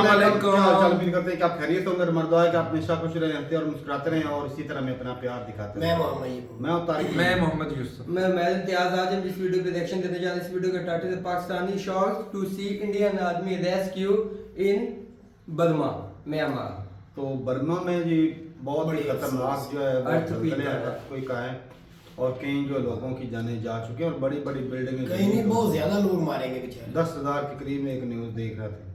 उम्मीद करते हैं कि आप खैरियत हो। मेरा मर्द है कि आप हमेशा खुश रहें, हंसते और मुस्कुराते रहें और इसी तरह में अपना प्यार दिखाते रहें। मैं तारिक, मैं मोहम्मद यूसुफ, मैं इम्तियाज। आज हम जिस वीडियो पे रिएक्शन देने जा रहे हैं, इस वीडियो का टाइटल है Pakistani shocks to see Indian army rescue in Burma Myanmar. तो बर्मा में जी बहुत ही खतरनाक जो है कोई का है और कई जो लोगों की जानें जा चुकी हैं और बड़ी बड़ी बिल्डिंगें, कहीं नहीं बहुत ज्यादा लोग मारेंगे बेचारे। 10,000 के करीब में एक न्यूज़ देख रहा था।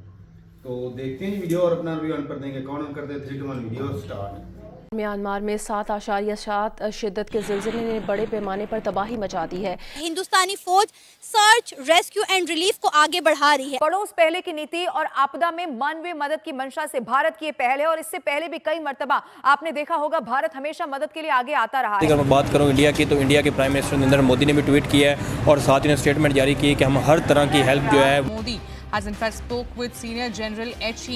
तो देखते हैं वीडियो और अपना रिव्यू पर देंगे। कौन करते 3 2 1 वीडियो स्टार्ट। म्यांमार में 7.7 शिद्दत के ज़िलज़िले ने बड़े पैमाने पर तबाही मचा दी है। हिंदुस्तानी फौज सर्च, रेस्क्यू एंड रिलीफ को आगे बढ़ा रही है। पड़ोस पहले की नीति और आपदा में मानवीय मदद की मंशा से भारत की पहल है और इससे पहले भी कई मर्तबा आपने देखा होगा भारत हमेशा मदद के लिए आगे आता रहा है। अगर मैं बात करूं इंडिया की, तो इंडिया के प्राइम मिनिस्टर नरेंद्र मोदी ने भी ट्वीट किया है और साथ ही स्टेटमेंट जारी की है कि हम हर तरह की हेल्प जो है। Modi has in fact spoke with Senior General HE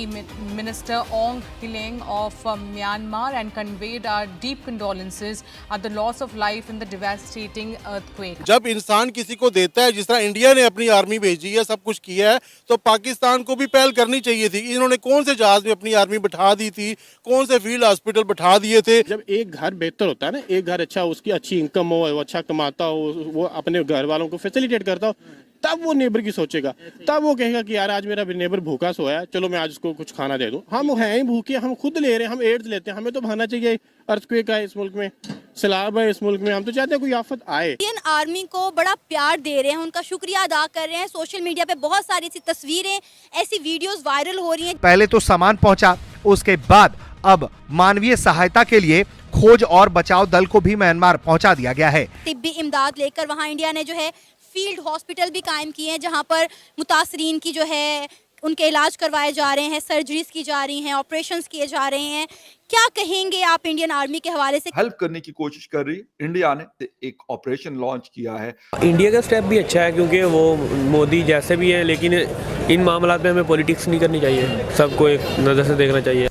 Minister Ong Hileng of Myanmar and conveyed our deep condolences at the loss of life in the devastating earthquake. जब इंसान किसी को देता है, जिस तरह इंडिया ने अपनी आर्मी भेजी है, सब कुछ किया है, तो पाकिस्तान को भी पहल करनी चाहिए थी। इन्होंने कौन से जहाज में अपनी आर्मी बैठा दी थी, कौन से फील्ड हॉस्पिटल बैठा दिए थे। जब एक घर बेहतर होता है ना, एक घर अच्छा, उसकी अच्छी इनकम हो, वो अच्छा कमाता हो, वो अपने घर वालों को फैसिलिटेट करता हो, तब वो नेबर की सोचेगा। तब वो कहेगा कि यार आज मेरा नेबर भूखा सोया है, चलो मैं आज उसको कुछ खाना दे दूं। हम हैं ही भूखे, हम खुद ले रहे हैं, हम एड्स लेते हैं, हमें तो भाना चाहिए। अर्थक्वेक है इस मुल्क में, सैलाब है इस मुल्क में, हम तो चाहते हैं कोई आफत आए। इंडियन आर्मी को बड़ा प्यार दे रहे हैं, उनका शुक्रिया अदा कर रहे हैं। सोशल मीडिया पे बहुत सारी ऐसी तस्वीरें, ऐसी वीडियोस वायरल हो रही हैं। पहले तो सामान पहुंचा, उसके बाद अब मानवीय सहायता के लिए खोज और बचाव दल को भी म्यांमार पहुंचा दिया गया है। तिब्बी इमदाद लेकर वहाँ इंडिया ने जो है फील्ड हॉस्पिटल भी कायम किए हैं, जहाँ पर मुतासरीन की जो है उनके इलाज करवाए जा रहे हैं, सर्जरीज की जा रही हैं, ऑपरेशंस किए जा रहे हैं। क्या कहेंगे आप इंडियन आर्मी के हवाले से? हेल्प करने की कोशिश कर रही इंडिया ने एक ऑपरेशन लॉन्च किया है। इंडिया का स्टेप भी अच्छा है क्योंकि वो मोदी जैसे भी है, लेकिन इन मामला में हमें पॉलिटिक्स नहीं करनी चाहिए, सबको एक नज़र से देखना चाहिए।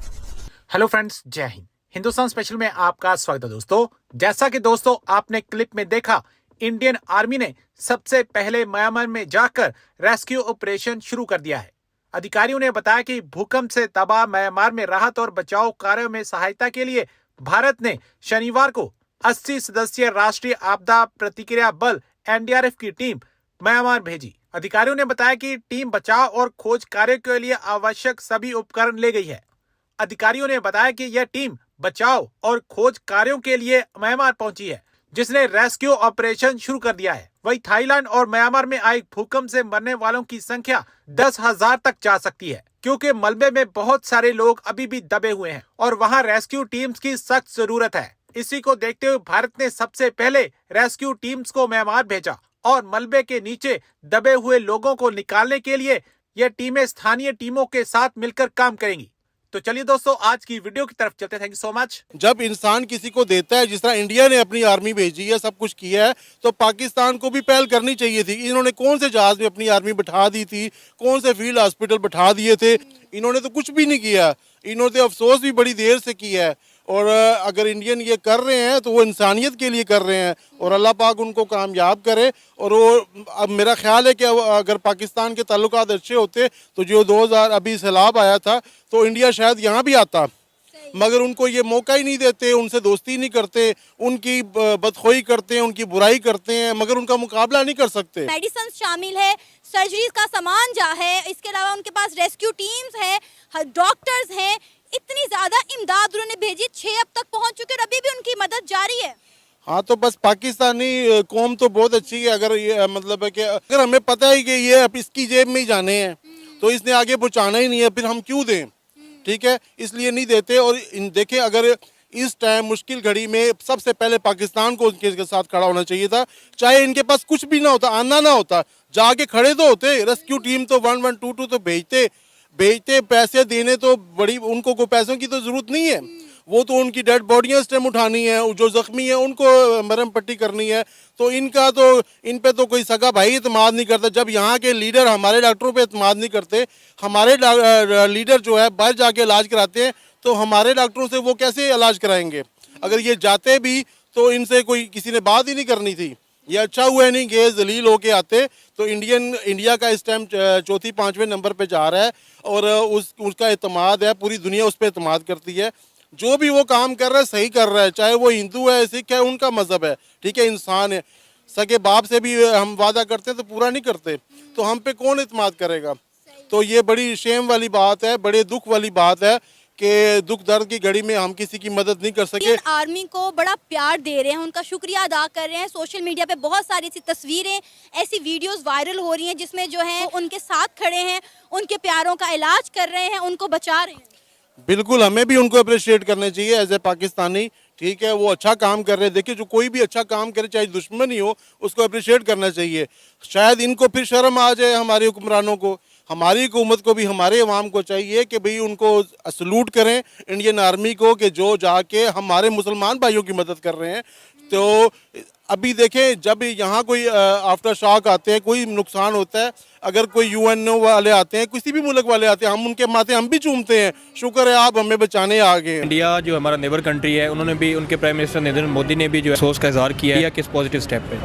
हेलो फ्रेंड्स, जय हिंद। हिंदुस्तान स्पेशल में आपका स्वागत है दोस्तों। जैसा कि दोस्तों आपने क्लिप में देखा, इंडियन आर्मी ने सबसे पहले म्यांमार में जाकर रेस्क्यू ऑपरेशन शुरू कर दिया है। अधिकारियों ने बताया कि भूकंप से तबाह म्यांमार में राहत और बचाव कार्यों में सहायता के लिए भारत ने शनिवार को 80 सदस्यीय राष्ट्रीय आपदा प्रतिक्रिया बल NDRF की टीम म्यांमार भेजी। अधिकारियों ने बताया कि टीम बचाव और खोज कार्य के लिए आवश्यक सभी उपकरण ले गई है। अधिकारियों ने बताया कि यह टीम बचाव और खोज कार्यों के लिए म्यांमार पहुंची है, जिसने रेस्क्यू ऑपरेशन शुरू कर दिया है। वहीं थाईलैंड और म्यांमार में आए भूकंप से मरने वालों की संख्या 10,000 तक जा सकती है, क्योंकि मलबे में बहुत सारे लोग अभी भी दबे हुए हैं और वहां रेस्क्यू टीम्स की सख्त जरूरत है। इसी को देखते हुए भारत ने सबसे पहले रेस्क्यू टीम्स को म्यांमार भेजा और मलबे के नीचे दबे हुए लोगों को निकालने के लिए यह टीमें स्थानीय टीमों के साथ मिलकर काम करेंगी। तो चलिए दोस्तों आज की वीडियो की तरफ चलते हैं। Thank you so much. जब इंसान किसी को देता है, जिस तरह इंडिया ने अपनी आर्मी भेजी है, सब कुछ किया है, तो पाकिस्तान को भी पहल करनी चाहिए थी। इन्होंने कौन से जहाज में अपनी आर्मी बैठा दी थी, कौन से फील्ड हॉस्पिटल बैठा दिए थे। इन्होंने तो कुछ भी नहीं किया। इन्होंने अफसोस भी बड़ी देर से किया है और अगर इंडियन ये कर रहे हैं तो वो इंसानियत के लिए कर रहे हैं और अल्लाह पाक उनको कामयाब करे। और वो अब मेरा ख्याल है कि अगर पाकिस्तान के ताल्लुकात अच्छे होते तो जो 2000 अभी सैलाब आया था तो इंडिया शायद यहाँ भी आता, मगर उनको ये मौका ही नहीं देते, उनसे दोस्ती नहीं करते, उनकी बदखोई करते हैं, उनकी बुराई करते हैं, मगर उनका मुकाबला नहीं कर सकते। मेडिसिन शामिल है, सर्जरीज का सामान जा है, इसके अलावा उनके पास रेस्क्यू टीम्स है, डॉक्टर्स हैं। इतनी ज्यादा इमदाद उन्होंने भेजी, 6 अब तक पहुंच चुके और अभी भी उनकी मदद जारी है। हाँ, तो बस पाकिस्तानी कौम तो बहुत अच्छी है। अगर ये मतलब है कि अगर हमें पता है कि ये अब इसकी जेब में ही जाने हैं तो इसने आगे पहुँचाना ही नहीं है, फिर हम क्यों दें? ठीक है, इसलिए नहीं देते। और देखें, अगर इस टाइम मुश्किल घड़ी में सबसे पहले पाकिस्तान को उनके साथ खड़ा होना चाहिए था। चाहे इनके पास कुछ भी ना होता, आना ना होता, जाके खड़े तो होते। रेस्क्यू टीम तो 1122 तो भेजते, पैसे देने तो बड़ी, उनको कोई पैसों की तो जरूरत नहीं है। वो तो उनकी डेड बॉडियाँ इस टाइम उठानी है, जो जख्मी है उनको मरहम पट्टी करनी है। तो इनका तो इन पे तो कोई सगा भाई इत्माद नहीं करता। जब यहाँ के लीडर हमारे डॉक्टरों पे इत्माद नहीं करते, हमारे लीडर जो है बाहर जाके इलाज कराते हैं, तो हमारे डॉक्टरों से वो कैसे इलाज कराएंगे? अगर ये जाते भी तो इनसे कोई किसी ने बात ही नहीं करनी थी। ये अच्छा हुआ नहीं कि जलील होके आते, तो इंडिया का इस टाइम चौथी 5वें नंबर पे जा रहा है और उसका एतमाद है, पूरी दुनिया उस पर एतमाद करती है। जो भी वो काम कर रहा है सही कर रहा है, चाहे वो हिंदू है, सिख है, उनका मजहब है, ठीक है, इंसान है। सगे बाप से भी हम वादा करते हैं तो पूरा नहीं करते, तो हम पे कौन एतमाद करेगा। तो ये बड़ी शेम वाली बात है, बड़े दुख वाली बात है कि दुख दर्द की घड़ी में हम किसी की मदद नहीं कर सके। आर्मी को बड़ा प्यार दे रहे हैं, उनका शुक्रिया अदा कर रहे हैं। सोशल मीडिया पे बहुत सारी ऐसी तस्वीरें, ऐसी वीडियोस वायरल हो रही हैं जिसमें जो है उनके साथ खड़े हैं, उनके प्यारों का इलाज कर रहे हैं, उनको बचा रहे हैं। बिल्कुल, हमें भी उनको अप्रिशिएट करना चाहिए एज ए पाकिस्तानी, ठीक है, वो अच्छा काम कर रहे हैं। देखिए, जो कोई भी अच्छा काम करे, चाहे दुश्मन ही हो, उसको अप्रिशिएट करना चाहिए। शायद इनको फिर शर्म आ जाए, हमारे हुक्मरानों को, हमारी हुकूमत को भी, हमारे अवाम को चाहिए कि भाई उनको सलूट करें इंडियन आर्मी को, कि जो जाके हमारे मुसलमान भाइयों की मदद कर रहे हैं। तो अभी देखें, जब यहाँ कोई आफ्टर शॉक आते हैं, कोई नुकसान होता है, अगर कोई यूएनओ वाले आते हैं, किसी भी मुल्क वाले आते हैं, हम उनके माथे हम भी चूमते हैं, शुक्र है आप हमें बचाने आ गए। इंडिया जो हमारा नेबर कंट्री है, उन्होंने भी, उनके प्राइम मिनिस्टर नरेंद्र मोदी ने भी जो है अफसोस का इजहार किया है। किस पॉजिटिव स्टेप पे?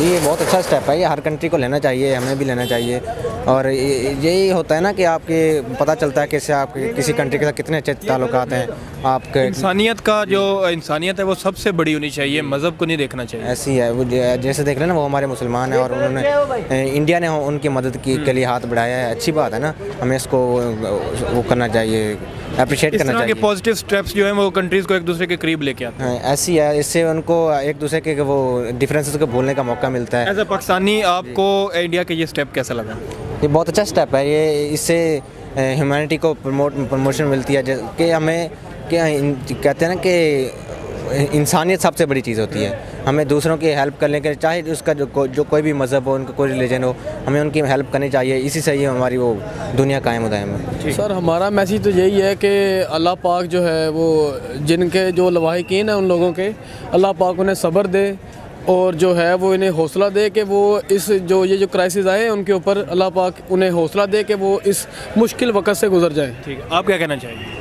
ये बहुत अच्छा स्टेप है, ये हर कंट्री को लेना चाहिए, हमें भी लेना चाहिए। और यही होता है ना कि आपके पता चलता है कैसे आप किसी कंट्री के साथ कितने अच्छे ताल्लुकात हैं आपके। इंसानियत का जो इंसानियत है वो सबसे बड़ी होनी चाहिए, मज़हब को नहीं देखना चाहिए। ऐसी है, वो जैसे देख रहे हैं ना, वो हमारे मुसलमान हैं और उन्होंने, इंडिया ने उनकी मदद के लिए हाथ बढ़ाया है। अच्छी बात है ना, हमें इसको वो करना चाहिए, अप्रिशिएट करना चाहिए। पॉजिटिव स्टेप्स जो हैं वो कंट्रीज़ को एक दूसरे के करीब लेके आते हैं। ऐसी है, इससे उनको एक दूसरे के वो डिफरेंसेस को भूलने का मौका मिलता है। एज ए पाकिस्तानी आपको इंडिया का ये स्टेप कैसा लगा? ये बहुत अच्छा स्टेप है, ये इससे ह्यूमैनिटी को प्रमोशन मिलती है, कि हमें क्या कहते हैं ना कि इंसानियत सबसे बड़ी चीज़ होती है। हमें दूसरों की हेल्प करने के, चाहे उसका जो कोई भी मज़हब हो, उनका कोई रिलीजन हो, हमें उनकी हेल्प करनी चाहिए। इसी से ही हमारी वो दुनिया कायम होता है। सर, हमारा मैसेज तो यही है कि अल्लाह पाक जो है वो जिनके जो लवाहिकीन हैं उन लोगों के, अल्लाह पाक उन्हें सब्र दे और जो है वो इन्हें हौसला दे कि वो इस ये जो क्राइसिस आए उनके ऊपर अल्लाह पाक उन्हें हौसला दे कि वो इस मुश्किल वक्त से गुजर जाए। ठीक है, आप क्या कहना चाहिए?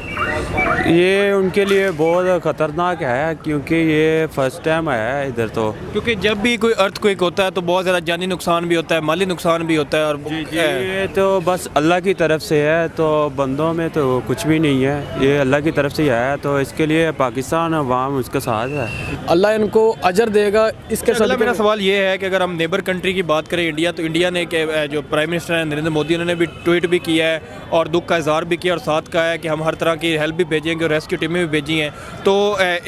ये उनके लिए बहुत ख़तरनाक है, क्योंकि ये फर्स्ट टाइम आया है इधर। तो क्योंकि जब भी कोई अर्थक्वेक होता है तो बहुत ज़्यादा जानी नुकसान भी होता है, माली नुकसान भी होता है। और ये तो बस अल्लाह की तरफ से है, तो बंदों में तो कुछ भी नहीं है, ये अल्लाह की तरफ से ही आया है। तो इसके लिए पाकिस्तान अवाम उसके साथ है, अल्लाह इनको अजर देगा। इसके साथ मेरा सवाल ये है कि अगर हम नेबर कंट्री की बात करें इंडिया, तो इंडिया ने जो प्राइम मिनिस्टर है नरेंद्र मोदी, उन्होंने भी ट्वीट भी किया है और दुख का इजहार भी किया और साथ कहा है कि हम हर तरह की हेल्प भी भेजेंगे और रेस्क्यू टीमें भी भेजी हैं। तो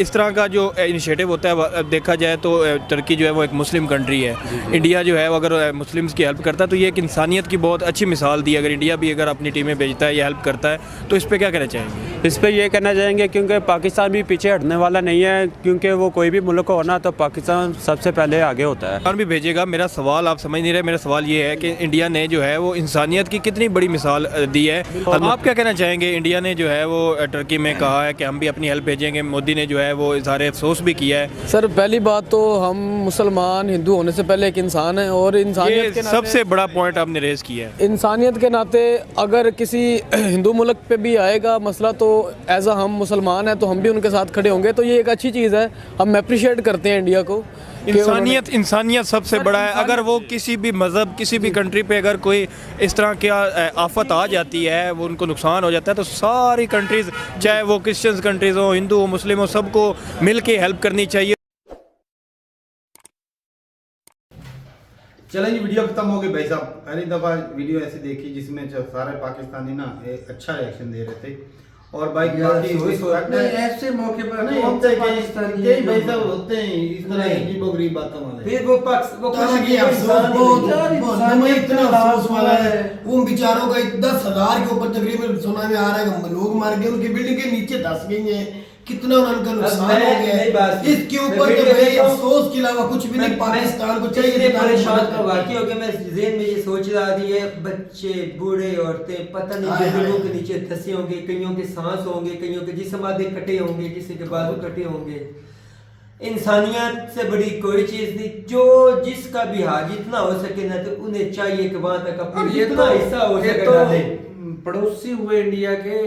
इस तरह का जो इनिशिएटिव होता है, देखा जाए तो तुर्की जो है वो एक मुस्लिम कंट्री है, इंडिया जो है वो अगर मुस्लिम्स की हेल्प करता है तो ये एक इंसानियत की बहुत अच्छी मिसाल दी। अगर इंडिया भी अगर अपनी टीमें भेजता है या हेल्प करता है तो इस पर क्या कहना चाहेंगे? इस पर ये कहना चाहेंगे क्योंकि पाकिस्तान भी पीछे हटने वाला नहीं है, क्योंकि वो कोई भी मुल्क हो ना, तो पाकिस्तान सबसे पहले आगे होता है। भी भेजेगा। मेरा सवाल आप समझ नहीं रहे, मेरा सवाल ये है कि इंडिया ने जो है वो इंसानियत की कितनी बड़ी मिसाल दी है। आप क्या कहना चाहेंगे? इंडिया ने जो है वो तुर्की में कहा है कि हम भी अपनी हेल्प भेजेंगे, मोदी ने जो है वो इज़हार अफसोस भी किया है। सर, पहली बात तो हम मुसलमान हिंदू होने से पहले एक इंसान है और इंसानियत के सबसे बड़ा पॉइंट आपने रेज किया है। इंसानियत के नाते अगर किसी हिंदू मुल्क पे भी आएगा मसला तो एज हम मुसलमान हैं तो हम भी उनके साथ खड़े होंगे। तो ये एक अच्छी चीज़ है, हम अप्रिशिएट करते हैं इंडिया को। इंसानियत सबसे बड़ा है। अगर वो किसी भी मज़हब, किसी भी कंट्री पे अगर कोई इस तरह की आफत आ जाती है, वो उनको नुकसान हो जाता है, तो सारी कंट्रीज़, चाहे वो क्रिश्चियंस कंट्रीज़ हो, हिंदू हो, मुस्लिम हो, सबको मिल के हेल्प करनी चाहिए। चलें जी, वीडियो खत्म हो गई भाई साहब। पहली दफ़ा वीडियो ऐसी देखी जिसमें जो सारे पाकिस्तानी ना एक अच्छा रिएक्शन दे रहे थे और भाई बाकी ऐसे मौके पर नहीं होते कई भाई साहब होते हैं इस तरह की अजीब बातों वाले। फिर वो इतना अफसोस वाला है, उन बेचारों का 10,000 के ऊपर तकरीबन सुना में आ रहा है कि लोग मार गए, उनकी बिल्डिंग के नीचे धंस गई हैं, कितना उनका नुकसान हो गया है। इसके ऊपर तो भाई अफसोस के अलावा कुछ भी नहीं। पाकिस्तान को चाहिए परेशान का वाकई हो गया। मैं ज़हन में ये सोच रहा थी, ये बच्चे, बूढ़े, औरतें पता नहीं बिल्डिंगों के नीचे धंसे होंगे, कईयों के सांस होंगे, कईयों के जिस्म आधे कटे होंगे, किसी के बाजू कटे होंगे। इंसानियत से बड़ी कोई चीज़ नहीं। जो जिसका भी हाल जितना हो सके ना, तो उन्हें चाहिए कि वहाँ तक अपना जितना हिस्सा हो सके। पड़ोसी हुए इंडिया के,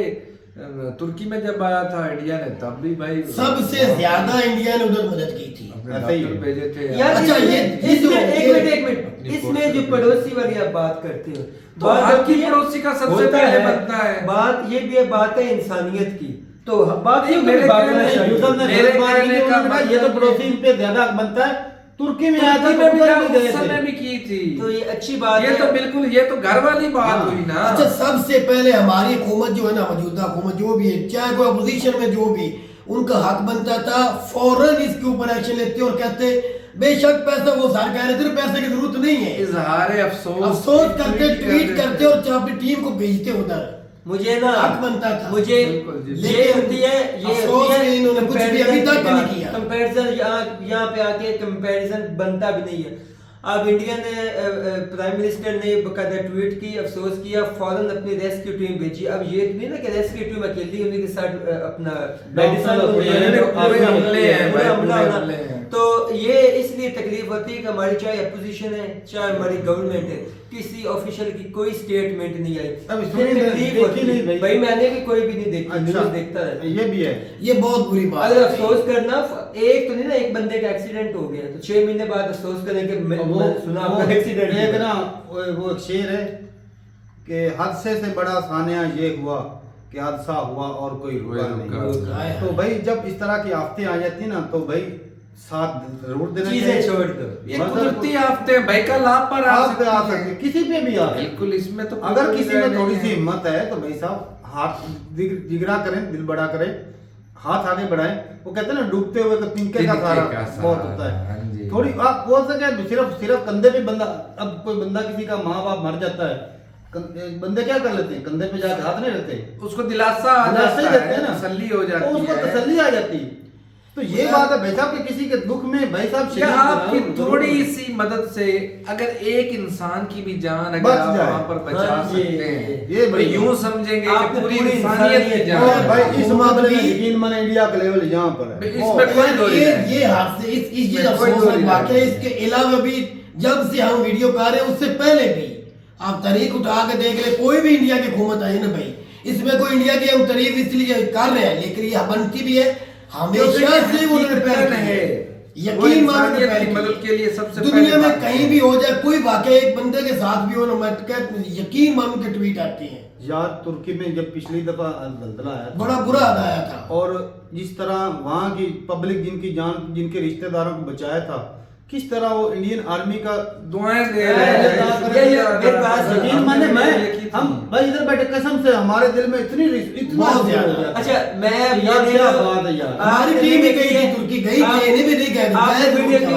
तुर्की में जब आया था इंडिया ने, तब भी भाई सबसे ज्यादा इंडिया ने उधर मदद की थी। ऐसे ही डॉक्टर भेजे थे यार अच्छा, एक मिनट इसमें जो पड़ोसी वाली आप बात करते हो, तो आपकी पड़ोसी का सबसे पहले बनता है। बात ये भी है, बात है इंसानियत की। तो बात ये मेरे बात कहने करना चाहिए। यूसुफ ने मेरे गलत बात कहने की, का उन्होंने कहा ये तो पड़ोसी इन पे ज्यादा बनता है। तुर्की में आया था तुर्की तो में भी उधर भी गए उस समय थे। भी की थी। तो ये अच्छी बात ये है। तो बिल्कुल, ये तो घर वाली बात हुई ना। अच्छा, सबसे पहले हमारी हुकूमत जो है ना, मौजूदा हुकूमत जो भी है, चाहे कोई अपोजिशन में जो भी, उनका हक बनता था फौरन इसके ऊपर एक्शन लेते और कहते बेशक पैसा, वो सारे कह रहे थे पैसे की जरूरत नहीं है, इजहार अफसोस करते, ट्वीट करते और अपनी टीम को भेजते उधर। मुझे ना हक बनता था। मुझे ये होती है, अफसोस कि इन्होंने कुछ भी अभी तक नहीं किया। कंपैरिजन यहाँ पे आके कंपैरिजन बनता भी नहीं है। अब इंडिया ने प्राइम मिनिस्टर ने बकायदा ट्वीट की, अफसोस किया, फौरन अपनी रेस्क्यू टीम भेजी। अब ये नहीं ना कि रेस्क्यू टीम अकेली उन्हीं के साथ अपना मेडिसिन, तो ये इसलिए तकलीफ होती है कि हमारी चाहे अपोजिशन है चाहे हमारी गवर्नमेंट है, किसी ऑफिशियल की कोई स्टेटमेंट नहीं आई। तकलीफ होती है भाई, मैंने भी कोई भी नहीं देखी, न्यूज़ देखता है। ये भी है, ये बहुत बुरी बात अगर है। अफसोस करना, एक तो नहीं ना, एक बंदे का एक्सीडेंट हो गया तो 6 महीने बाद अफसोस करें कि मैं सुना आपका एक्सीडेंट। एक ना वो एक शेर है कि हादसे से बड़ा सानिया ये हुआ कि हादसा हुआ और कोई रुका नहीं। तो भाई जब इस तरह की आफतें आ जाती ना, तो भाई साथ जरूर देना चाहिए। चीजें छोड़ दो, ये कुदरती आफतें भाई, कल आप पर आ सकती है, किसी पे भी आ बिल्कुल। इसमें तो अगर किसी में थोड़ी सी हिम्मत है तो भाई साहब हाथ जिगरा करें, दिल बड़ा करें, हाथ आगे बढ़ाएं। वो कहते हैं ना, डूबते हुए तो तिनके का सहारा बहुत होता है। थोड़ी आप बोल सके सिर्फ कंधे पे बंदा, अब कोई बंदा किसी का माँ बाप मर जाता है, बंदे क्या कर लेते हैं, कंधे पे जाके हाथ नहीं रखते, उसको दिलासा आ जाता है, तसल्ली हो जाती है, उसको तसल्ली आ जाती है। तो ये बात है भाई साहब कि किसी के दुख में भाई साहब आपकी थोड़ी सी मदद से अगर एक इंसान की भी जान अगर आप वहाँ पर बचा सकते हैं, ये भाई यूं समझेंगे कि पूरी इंसानियत की जान। भाई इस मामले में यकीन माने इंडिया का लेवल यहाँ पर है। इसमें कोई ये हादसे इस अफसोसनाक वाकया, इसके अलावा भी जब से हम वीडियो कर रहे हैं उससे पहले भी आप तारीख उठा के देख ले, कोई भी इंडिया की हुकूमत आई ना भाई, इसमें कोई इंडिया की हम तारीफ इसलिए कर रहे हैं, लेकिन ये बनती भी है हमेशा से उन्होंने पहले है। यकीन मानिए की मदद के लिए सबसे दुनिया में कहीं भी हो जाए कोई वाकया एक बंदे के साथ भी हो ना, यकीन मानो के ट्वीट आते हैं। यार तुर्की में जब पिछली दफा जलजला आया था, बड़ा बुरा आया था, और जिस तरह वहाँ की पब्लिक जिनकी जान, जिनके रिश्तेदारों को बचाया था, किस तरह वो इंडियन आर्मी का दुआएं दे रहे हैं। यकीन माने हम भाई इधर बैठे कसम से हमारे दिल में इतना अच्छा मैं क्या बात है यार, हमारी टीम भी गई थी तुर्की, गई थी, इन्हें भी नहीं गया,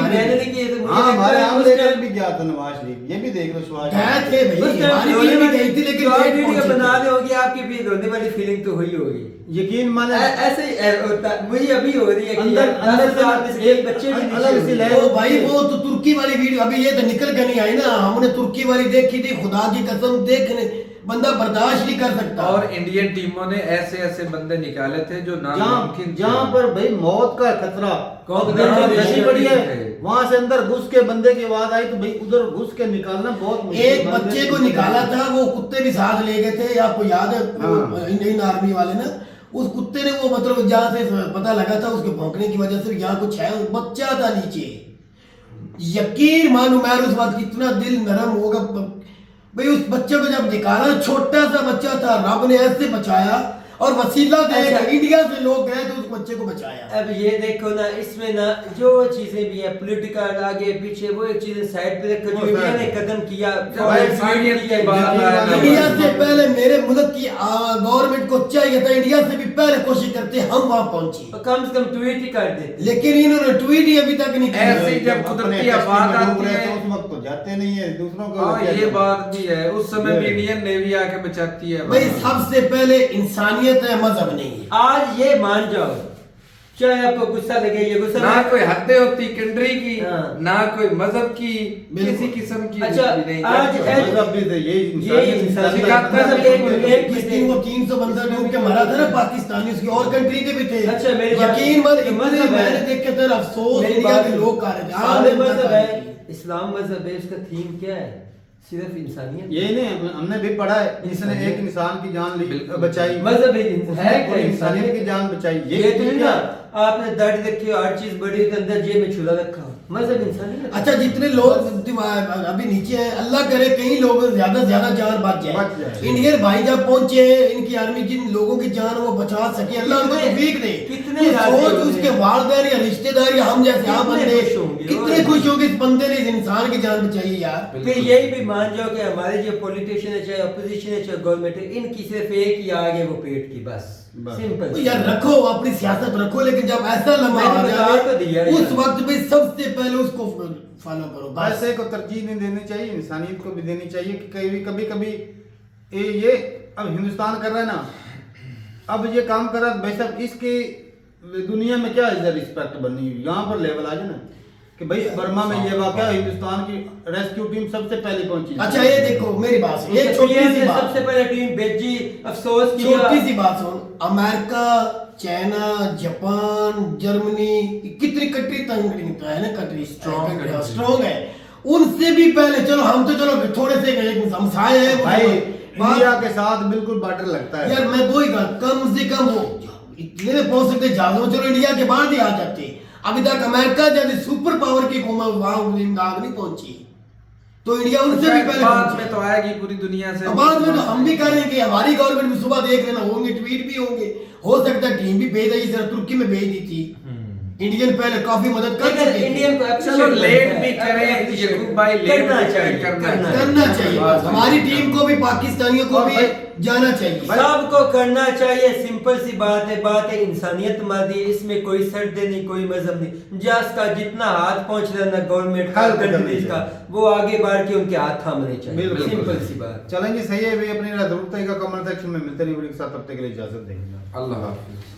मैंने नहीं किए थे। हाँ हमारे हम लेकर भी गया था नवाज शरीफ, ये भी देख लो शवाज गए थे भाई, हमारी टीम भी गई थी, लेकिन वीडियो बना रहे होगी आपकी भी रोने वाली फीलिंग तो हुई होगी। यकीन माने ऐसे मुझे अभी हो रही है कि अंदर से एक बच्चे भी ओ भाई वो तो तुर्की वाली वीडियो अभी ये तो निकल के नहीं आई ना, हमने तुर्की वाली देखी थी, खुदा की कसम देखने बंदा बर्दाश्त नहीं कर सकता। और इंडियन टीमों ने ऐसे ऐसे बंदे निकाले थे जो नामुमकिन, जहाँ पर भाई मौत का खतरा बड़ी है, वहाँ से अंदर घुस के बंदे की आवाज आई तो भाई उधर घुस के निकालना बहुत मुश्किल। एक बच्चे को निकाला था, वो कुत्ते भी साथ ले गए थे, आपको याद है इंडियन आर्मी वाले ने, उस कुत्ते ने वो मतलब जहाँ से पता लगा था उसके भौंकने की वजह से यहाँ कुछ है, बच्चा था नीचे। यकीन मानो मैं उस बात कितना दिल नरम होगा भाई, उस बच्चे को जब निकाला, छोटा सा बच्चा था, रब ने ऐसे बचाया और वसीला देगा, इंडिया से लोग गए तो उस बच्चे को बचाया। अब ये देखो ना, इसमें ना जो चीजें भी है पॉलिटिकल आगे पीछे, वो एक चीजें साइड पे रखो, जो इंडिया ने कदम किया इंडिया से पहले मेरे मुल्क की गवर्नमेंट को चाहिए था इंडिया से भी पहले कोशिश करते हम वहां पहुंचे, कम से कम ट्वीट ही कर दे, लेकिन इन्होंने ट्वीट ही अभी तक नहीं किया। ऐसे जब कुदरती आफत आती है उस वक्त तो जाते नहीं है दूसरों को, ये बात भी है, उस समय भी इंडियन नेवी आके बचाती है भाई। सबसे पहले इंसानियत है, मजहब नहीं है। आज ये मान जाओ, चाहे आपको गुस्सा लगे, ये गुस्सा ना कोई हदें होती कंट्री की, ना कोई मजहब की, किसी किस्म की। अच्छा आज वो 300 बंदा डूब के मरा था ना पाकिस्तानी, उसकी और कंट्री के भी थे। अच्छा यकीन मैंने देख के अफसोस, इंडिया के लोग कर रहे थे। इस्लाम मजहब है, उसका थीम क्या है? सिर्फ इंसानियत। ये नहीं, हमने भी पढ़ा है, इसने एक इंसान की जान ली, बचाई, मजहब है पूरी इंसानियत की जान बचाई। ये तो नहीं ना आपने दाढ़ी रखी हो, हर चीज बड़ी के अंदर जेब में छुरा रखा हो, मजहब इंसानियत। अच्छा, जितने लोग अभी नीचे हैं, अल्लाह करे कई लोग ज्यादा से ज्यादा जान बच जाए। इंडियन भाई जब पहुंचे, इनकी आर्मी जिन लोगों की जान वो बचा सके, अल्लाह उनको तौफीक दे। कितने सोच उसके वालदैन या रिश्तेदार या हम जैसे आप बंदे कितने खुश होंगे इस बंदे ने इस इंसान की जान बचाई यार। फिर यही भी मान जाओ कि हमारे जो पॉलिटिशियन है, चाहे अपोजिशन है, चाहे गवर्नमेंट है, इनकी सिर्फ एक ही आग है, वो पेट की, बस सिंपल। तो यार रखो अपनी सियासत रखो, लेकिन जब ऐसा लम्हा आ जाए उस वक्त पे सबसे पहले उसको फॉलो करो। पैसे को तरजीह नहीं देनी चाहिए, इंसानियत को भी देनी चाहिए। कि कभी कभी ये अब हिंदुस्तान कर रहा है ना, अब ये काम कर रहा है, बेशक इसकी दुनिया में क्या रिस्पेक्ट बनी हुई, यहाँ पर लेवल आ जाए ना कि भाई बर्मा में ये वाकया, हिंदुस्तान की रेस्क्यू टीम सबसे पहले पहुंची। अच्छा ये देखो मेरी बात सुन, एक छोटी सी बात, सबसे पहले टीम भेजी, अफसोस किया। छोटी सी बात सुन, अमेरिका, चाइना, जापान, जर्मनी, कितनी कंट्री तंगड़ी है ना, कंट्री स्ट्रॉन्ग है, उनसे भी पहले चलो हम तो चलो थोड़े से हमसाए हैं भाई, इंडिया के साथ बिल्कुल बॉर्डर लगता है। यार मैं वही कम से कम वो इतने पहुंच सकते जहाजों में, चलो इंडिया के बाद ही आ जाते। अभी तक अमेरिका जैसे सुपर पावर की वहां इमदाद नहीं पहुंची, तो इंडिया उनसे भी पहले बाद में तो आएगी पूरी दुनिया से। बाद में तो हम भी करेंगे, हमारी गवर्नमेंट भी सुबह देख लेना होंगे, ट्वीट भी होंगे, हो सकता है टीम भी भेज दी, तुर्की में भेज दी थी। इंडियन पहले काफी मदद कर चुके थे। इंडियन को चलो लेट भी करें, यकूब भाई लेट करना चाहिए। हमारी टीम को भी, पाकिस्तानियों को भी जाना चाहिए, सबको करना चाहिए। सिंपल सी बात है इंसानियत मादी, इसमें कोई सर्द नहीं, कोई मजहब नहीं। जस का जितना हाथ पहुंच रहा ना गवर्नमेंट का, वो आगे बढ़ के उनके हाथ थामने चाहिए, सिंपल सी बात। चलेंगे, सही है भाई, अपनी जरूरत है का कमेंट सेक्शन में मिलते नहीं, तब तक के लिए इजाजत देंगे। अल्लाह हाफिज़।